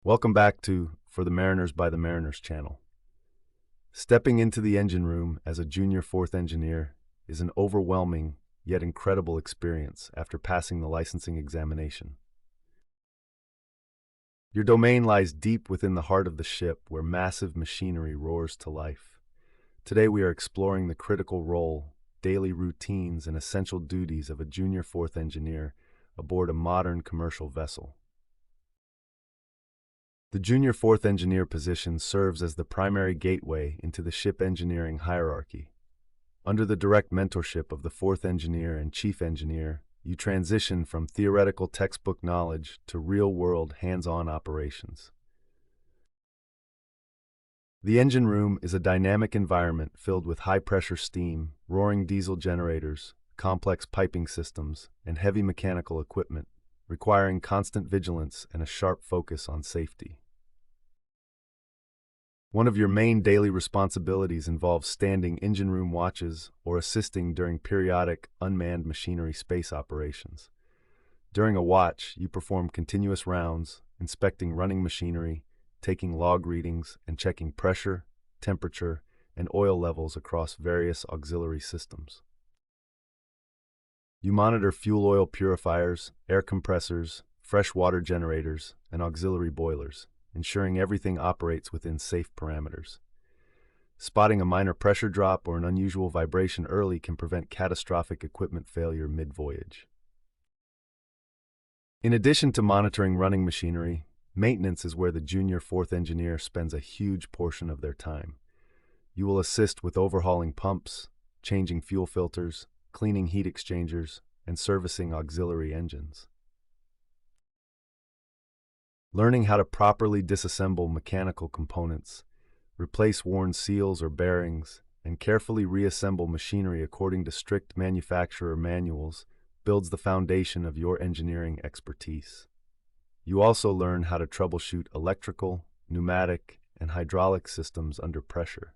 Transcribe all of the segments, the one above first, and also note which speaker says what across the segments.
Speaker 1: Welcome back to For the Mariners by the Mariners channel. Stepping into the engine room as a junior fourth engineer is an overwhelming yet incredible experience after passing the licensing examination. Your domain lies deep within the heart of the ship where massive machinery roars to life. Today we are exploring the critical role, daily routines, and essential duties of a junior fourth engineer aboard a modern commercial vessel. The junior fourth engineer position serves as the primary gateway into the ship engineering hierarchy. Under the direct mentorship of the fourth engineer and chief engineer, you transition from theoretical textbook knowledge to real-world hands-on operations. The engine room is a dynamic environment filled with high-pressure steam, roaring diesel generators, complex piping systems, and heavy mechanical equipment, requiring constant vigilance and a sharp focus on safety. One of your main daily responsibilities involves standing engine room watches or assisting during periodic unmanned machinery space operations. During a watch, you perform continuous rounds, inspecting running machinery, taking log readings, and checking pressure, temperature, and oil levels across various auxiliary systems. You monitor fuel oil purifiers, air compressors, fresh water generators, and auxiliary boilers, ensuring everything operates within safe parameters. Spotting a minor pressure drop or an unusual vibration early can prevent catastrophic equipment failure mid-voyage. In addition to monitoring running machinery, maintenance is where the junior fourth engineer spends a huge portion of their time. You will assist with overhauling pumps, changing fuel filters, cleaning heat exchangers, and servicing auxiliary engines. Learning how to properly disassemble mechanical components, replace worn seals or bearings, and carefully reassemble machinery according to strict manufacturer manuals builds the foundation of your engineering expertise. You also learn how to troubleshoot electrical, pneumatic, and hydraulic systems under pressure.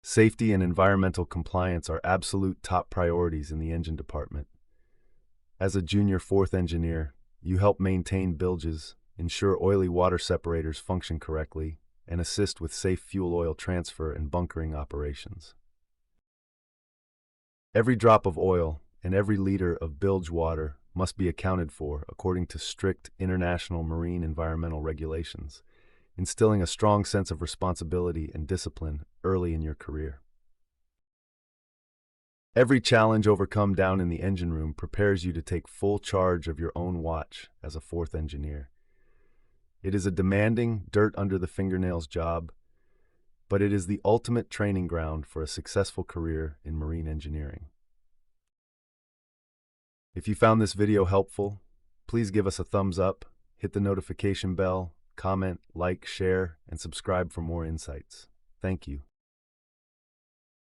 Speaker 1: Safety and environmental compliance are absolute top priorities in the engine department. As a junior fourth engineer, you help maintain bilges, ensure oily water separators function correctly, and assist with safe fuel oil transfer and bunkering operations. Every drop of oil and every liter of bilge water must be accounted for according to strict international marine environmental regulations, instilling a strong sense of responsibility and discipline early in your career. Every challenge overcome down in the engine room prepares you to take full charge of your own watch as a fourth engineer. It is a demanding, dirt-under-the-fingernails job, but it is the ultimate training ground for a successful career in marine engineering. If you found this video helpful, please give us a thumbs up, hit the notification bell, comment, like, share, and subscribe for more insights. Thank you.